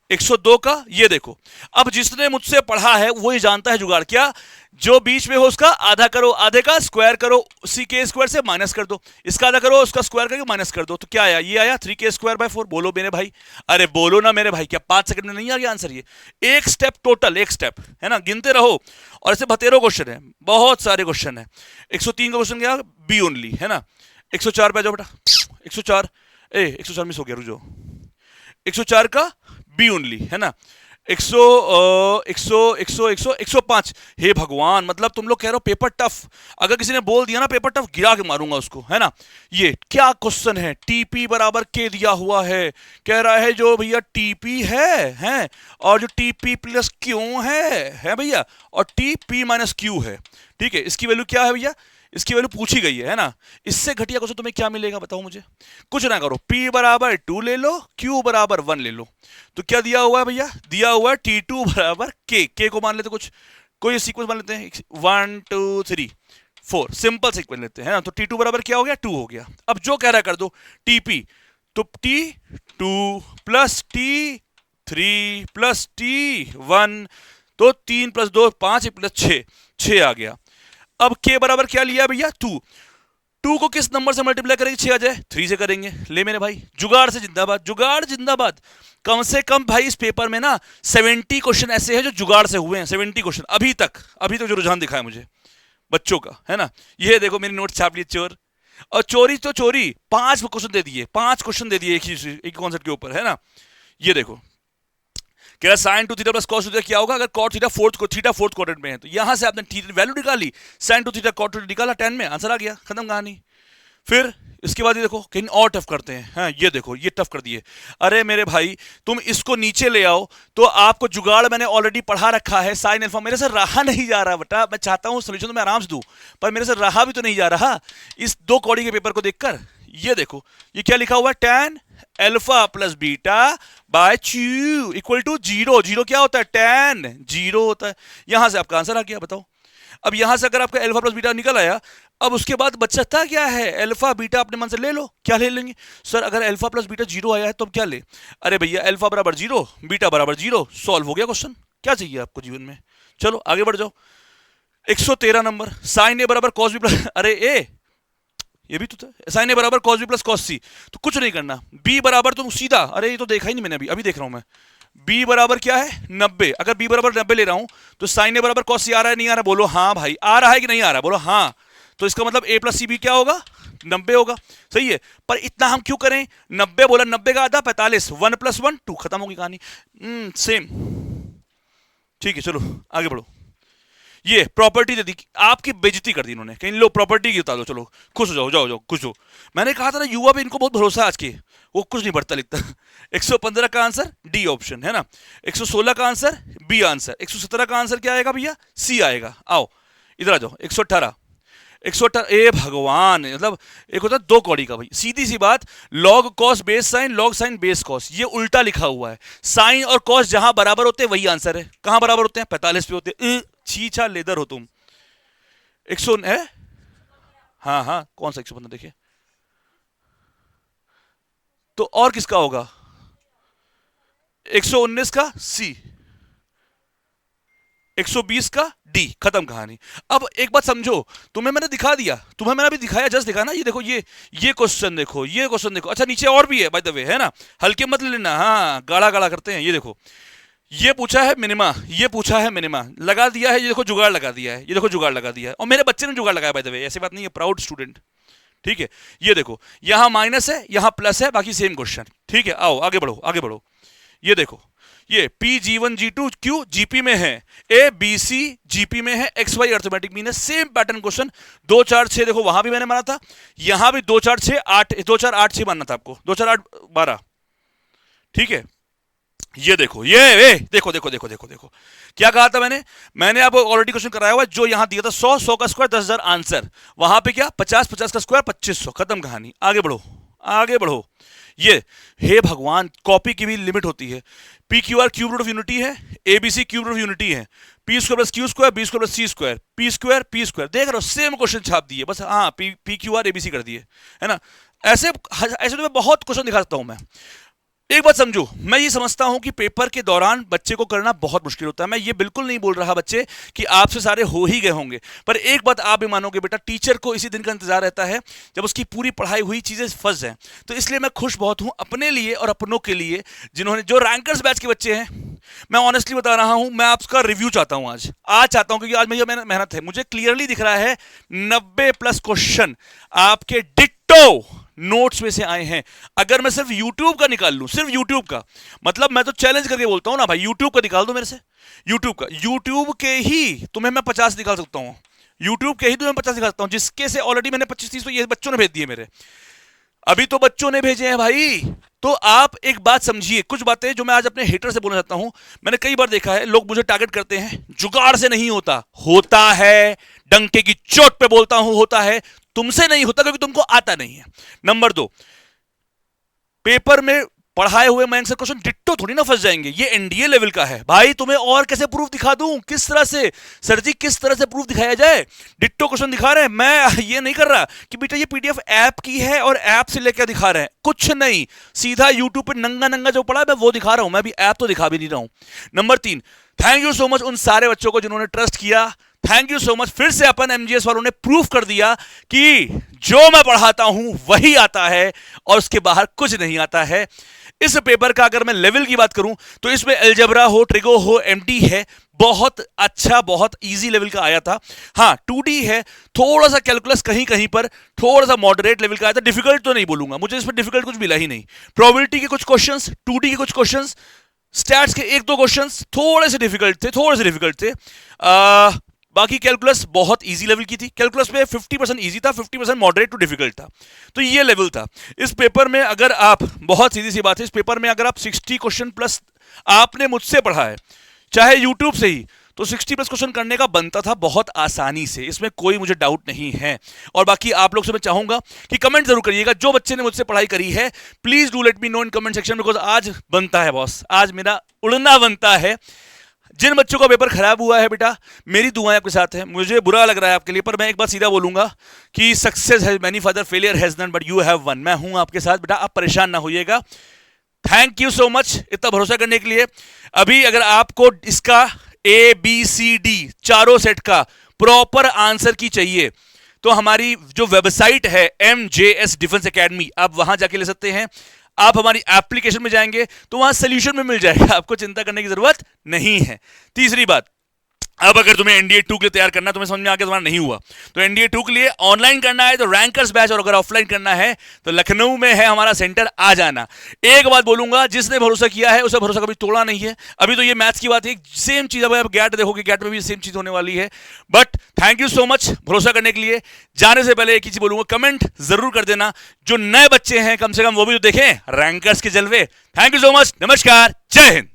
102 का ये देखो, अब जिसने मुझसे पढ़ा है वो ही जानता है जुगाड़, क्या, जो बीच में हो उसका आधा करो, आधे का स्क्वायर करो, सी के स्क्वायर से माइनस कर दो, इसका आधा करो, उसका स्क्वायर करके माइनस कर दो, तो क्या आया, ये आया 3k²/4। बोलो मेरे भाई, अरे बोलो ना मेरे भाई, क्या 5 सेकंड में नहीं आ गया आंसर, ये एक स्टेप टोटल, एक स्टेप, है ना, गिनते रहो। और ऐसे बतेरो क्वेश्चन है, बहुत सारे क्वेश्चन है। 103 का क्वेश्चन क्या, बी ओनली, है ना। 104 पे जाओ बेटा, 104 104 मिस हो गया, रुक जाओ। 104 का बी ओनली, है ना। 105, हे भगवान, मतलब तुम लोग कह रहे हो पेपर टफ, अगर किसी ने बोल दिया ना पेपर टफ, गिरा के मारूंगा उसको, है ना। ये क्या क्वेश्चन है, टीपी बराबर के दिया हुआ है, कह रहा है जो भैया टीपी है, और जो टीपी प्लस क्यू है भैया, और टीपी माइनस क्यू है, ठीक है। इसकी वैल्यू क्या है भैया, इसकी वैल्यू पूछी गई है ना। इससे घटिया क्वेश्चन तुम्हें क्या मिलेगा बताओ मुझे, कुछ ना करो, p बराबर 2 ले लो, q बराबर 1 ले लो, तो क्या दिया हुआ है भैया, दिया हुआ है t2 बराबर k को मान लेते, कोई सीक्वेंस मान लेते हैं, 1 2 3 4, सिंपल सीक्वेंस लेते हैं ना, तो t2 बराबर क्या हो गया, 2 हो गया। अब जो कह रहा है कर दो, tp तो t2 plus t3 plus t1, तो 3 + 2 5 प्लस 6 आ गया। अब k बराबर क्या लिया भैया, 2 को किस नंबर से मल्टीप्लाई करेंगे, 6 आ जाए, 3 से करेंगे, ले मेरे भाई, जुगाड़ से जिंदाबाद, जुगाड़ जिंदाबाद। कम से कम भाई इस पेपर में ना 70 क्वेश्चन ऐसे हैं जो जुगाड़ से हुए हैं, 70 क्वेश्चन अभी तक जो रुझान दिखा है मुझे बच्चों का, है ना। ये देखो मेरी नोट छाप लिए चोर, और चोरी तो चोरी, 5 क्वेश्चन दे दिए, 5 क्वेश्चन दे दिए एक कॉन्सेप्ट के ऊपर, है ना। ये देखो कह रहा sine 2 theta plus cos 2 theta क्या होगा अगर कॉट थीटा फोर्थ क्वाड्रेंट में है, तो यहां से आपने थीटा वैल्यू निकाली, साइन 2 थीटा कॉट 2 निकाला, 10 में आंसर आ गया, खत्म कहानी। फिर इसके बाद ये देखो कहीं और टफ करते हैं, हाँ ये देखो ये टफ कर दिए। अरे मेरे भाई तुम इसको नीचे ले आओ, तो आपको जुगाड़ मैंने ऑलरेडी पढ़ा रखा है, साइन अल्फा मेरे से रहा नहीं जा रहा बेटा, मैं चाहता हूं सोल्यूशन तो मैं आराम से दूं, पर मेरे से रहा भी तो नहीं जा रहा इस 2 कौड़ी के पेपर को देखकर। ये देखो ये क्या लिखा हुआ है, tan alpha plus beta by q equal to 0। 0 क्या होता है, tan 0 होता है। यहां से आपका आंसर आ गया, बताओ। अब यहां से अगर आपका अल्फा प्लस बीटा निकल आया, अब उसके बाद बचता क्या है, अल्फा बीटा अपने मन से ले लो, क्या ले लेंगे सर, अगर अल्फा प्लस बीटा 0 आया है तो हम क्या ले, अरे भैया अल्फा बराबर 0 बीटा बराबर 0, सॉल्व हो गया क्वेश्चन। क्या चाहिए आपको जीवन में, चलो आगे बढ़ जाओ। 113 नंबर, साइन ए बराबर कॉस बी प्लस, अरे ए ये भी तो था, साइन ए बराबर कॉस बी प्लस कॉस सी, तो कुछ नहीं करना, बी बराबर तुम सीधा, अरे ये तो देखा ही नहीं मैंने, अभी देख रहा हूं मैं, b बराबर क्या है 90, अगर b बराबर 90 ले रहा हूं तो साइन ए बराबर कॉस सी आ रहा है नहीं आ रहा, बोलो हाँ भाई, आ रहा है कि नहीं आ रहा, बोलो हाँ, तो इसका मतलब a प्लस सी बी क्या होगा, 90 होगा। सही है, पर इतना हम क्यों करें, 90 बोला, 90 का आधा 45, 1 + 1 2, खत्म होगी कहानी। सेम, ठीक है, चलो आगे बढ़ो। ये प्रॉपर्टी दे दी, आपकी बेइज्जती कर दी इन्होंने, कहीं लो प्रॉपर्टी की बता दो, चलो खुश हो जाओ, जाओ जाओ खुश हो। मैंने कहा था ना युवा पे इनको बहुत भरोसा आज के, वो कुछ नहीं पढ़ता लिखता। 115 का आंसर डी ऑप्शन है ना, 116 का आंसर बी आंसर, 117 का आंसर क्या आएगा भैया, सी आएगा। आओ इधर आ जाओ, 118, 118, ए भगवान, मतलब एक होता है 2 कौड़ी का भाई, सीधी सी बात, log cos base sine, log sine base cos, ये उल्टा लिखा हुआ है। साइन और कॉस जहां बराबर होते हैं वही आंसर है, कहां बराबर होते हैं, 45 पे होते हैं। छीछा लेदर हो तुम। 100 है, हाँ हाँ, कौन सा 115 देखिए, तो और किसका होगा, 119 का सी, 120 का डी, खत्म कहानी। अब एक बात समझो, तुम्हें मैंने दिखा दिया, तुम्हें मैंने अभी दिखाया, जस्ट दिखा ना, ये देखो, ये क्वेश्चन देखो, ये क्वेश्चन देखो। अच्छा नीचे और भी है बाय द वे, है ना, हल्के मत लेना, हाँ गाढ़ा गाढ़ा करते हैं। ये देखो, ये पूछा है मिनिमा, ये पूछा है मिनिमा, लगा दिया है, ये देखो जुगाड़ लगा दिया है, ये देखो जुगाड़ लगा दिया है, और मेरे बच्चे ने जुगाड़ लगाया बाय द वे, ऐसी बात नहीं है, प्राउड स्टूडेंट। ठीक है, ये देखो, यहां माइनस है, यहां प्लस है, बाकी सेम क्वेश्चन। ठीक है, आओ आगे बढ़ो, आगे बढ़ो। ये देखो, ये P G1 G2 Q GP में है, A B C GP में है, XY अर्थमेटिक मीन है, सेम पैटर्न क्वेश्चन। 2 4 6 देखो, वहां भी मैंने माना था, यहां भी 2 4 6 8, 2 4 8 6 मानना था आपको, 2 4 8 12। ठीक है, ये देखो, ये देखो देखो देखो देखो देखो, क्या कहा था मैंने आपको ऑलरेडी क्वेश्चन कराया हुआ, जो यहां दिया था 100 100 का स्क्वायर 10,000 आंसर, वहां पे क्या 50 50 का स्क्वायर 2500, खत्म कहानी। आगे बढ़ो, आगे बढ़ो। ये हे भगवान, कॉपी की भी लिमिट होती है। P Q R cube root of unity है, ABC cube root of unity है, P square plus Q square, B square plus C square, P square, देख रहे हो सेम क्वेश्चन छाप दिए, बस हाँ पी क्यू आर एबीसी कर दिए, है ना। ऐसे ऐसे तो मैं बहुत क्वेश्चन दिखा सकता हूं मैं। एक बात समझो, मैं ये समझता हूं कि पेपर के दौरान बच्चे को करना बहुत मुश्किल होता है। मैं ये बिल्कुल नहीं बोल रहा बच्चे कि आपसे सारे हो ही गए होंगे, पर एक बात आप भी मानोगे बेटा, टीचर को इसी दिन का इंतजार रहता है जब उसकी पूरी पढ़ाई हुई चीजें फंस जाएं। तो इसलिए मैं खुश बहुत हूं अपने लिए और अपनों के लिए, जिन्होंने, जो रैंकर्स बैच के बच्चे हैं। मैं ऑनेस्टली बता रहा हूं, मैं आपका रिव्यू चाहता हूं आज चाहता हूं, क्योंकि आज मेरी मेहनत है। मुझे क्लियरली दिख रहा है 90+ क्वेश्चन आपके डिट्टो नोट्स में से आए हैं। अगर मैं सिर्फ YouTube का निकाल लूं, सिर्फ YouTube का, मतलब मैं तो चैलेंज करके बोलता हूं ना भाई, YouTube का निकाल दो मेरे से, YouTube के ही तुम्हें मैं 50 निकाल सकता हूं, YouTube के ही तुम्हें 50 निकाल सकता हूं, जिसके से ऑलरेडी मैंने 25-30 तो ये बच्चों ने भेज दिए मेरे, अभी तो बच्चों ने भेजे हैं भाई। तो आप एक बात समझिए, कुछ बातें जो मैं आज अपने हेटर से बोलना चाहता हूं। मैंने कई बार देखा है, लोग मुझे टारगेट करते हैं, जुगाड़ से नहीं होता है, डंके की चोट पे बोलता हूं, होता है, तुमसे नहीं होता क्योंकि तुमको आता नहीं है। नंबर 2, पेपर में पढ़ाए हुए मैं से क्वेश्चन डिट्टो थोड़ी ना फंस जाएंगे, ये एनडीए लेवल का है भाई। तुम्हें और कैसे प्रूफ दिखा दूं, किस तरह से सर जी, किस तरह से प्रूफ दिखाया जाए, डिट्टो क्वेश्चन दिखा रहे हैं। मैं ये नहीं कर रहा कि बेटा ये पीडीएफ ऐप की है और ऐप से लेकर दिखा रहे हैं, कुछ नहीं, सीधा यूट्यूब पे नंगा नंगा जो पढ़ा मैं वो दिखा रहा हूं, मैं अभी ऐप तो दिखा भी नहीं रहा हूं। Number 3, thank you so much उन सारे बच्चों को जिन्होंने ट्रस्ट किया, थैंक यू सो मच। फिर से अपन एमजीएस वालों ने प्रूफ कर दिया कि जो मैं पढ़ाता हूं वही आता है और उसके बाहर कुछ नहीं आता है। इस पेपर का अगर मैं लेवल की बात करूं तो इसमें अलजेब्रा हो, ट्रिगो हो, एमडी है, बहुत अच्छा, बहुत इजी लेवल का आया था। हाँ 2D है, थोड़ा सा कैलकुलस कहीं कहीं पर थोड़ा सा मॉडरेट लेवल का आया था, डिफिकल्ट तो नहीं बोलूंगा, मुझे इसमें डिफिकल्ट कुछ मिला ही नहीं। प्रोबेबिलिटी के कुछ क्वेश्चंस, 2D के कुछ क्वेश्चंस, स्टैट्स के 1-2 क्वेश्चंस थोड़े से डिफिकल्ट थे, बाकी कैलकुलस बहुत इजी लेवल की थी। कैलकुलस में 50% इजी था, 50% मॉडरेट टू डिफिकल्ट था, तो ये लेवल था। इस पेपर में अगर आप, बहुत सीधी सी बात है, इस पेपर में अगर आप 60 क्वेश्चन प्लस आपने मुझसे पढ़ा है, चाहे यूट्यूब से ही, तो 60+ क्वेश्चन करने का बनता था बहुत आसानी से, इसमें कोई मुझे डाउट नहीं है। और बाकी आप लोग से मैं चाहूंगा कि कमेंट जरूर करिएगा, जो बच्चे ने मुझसे पढ़ाई करी है, please do let me know in comment section, because आज बनता है बॉस, आज मेरा उड़ना बनता है। जिन बच्चों का पेपर खराब हुआ है बेटा, मेरी दुआएं आपके साथ हैं, मुझे बुरा लग रहा है आपके लिए, पर मैं एक बात सीधा बोलूंगा कि success has many father, failure has none, but you have one. मैं हूं आपके साथ बेटा, आप परेशान ना होइएगा। थैंक यू सो मच इतना भरोसा करने के लिए। अभी अगर आपको इसका ABCD चारों सेट का प्रॉपर आंसर की चाहिए, तो हमारी जो वेबसाइट है MJS डिफेंस एकेडमी, आप वहां जाके ले सकते हैं। आप हमारी एप्लीकेशन में जाएंगे तो वहां सोल्यूशन में मिल जाएगा, आपको चिंता करने की जरूरत नहीं है। तीसरी बात, अब अगर तुम्हें एनडीए 2 के लिए तैयार करना है, तुम्हें समझ में आ गया तुम्हारा नहीं हुआ, तो एनडीए 2 के लिए ऑनलाइन करना है तो रैंकर्स बैच, और अगर ऑफलाइन करना है तो लखनऊ में है हमारा सेंटर, आ जाना। एक बात बोलूंगा, जिसने भरोसा किया है उसे भरोसा कभी तोड़ा नहीं है। अभी तो ये मैथ्स की बात है, सेम चीज अब गैट देखोगे, गैट में भी सेम चीज होने वाली है। But thank you so much भरोसा करने के लिए। जाने से पहले एक ही चीज बोलूंगा, कमेंट जरूर कर देना, जो नए बच्चे हैं कम से कम वो भी तो देखें रैंकर्स के जलवे। थैंक यू सो मच, नमस्कार, जय हिंद।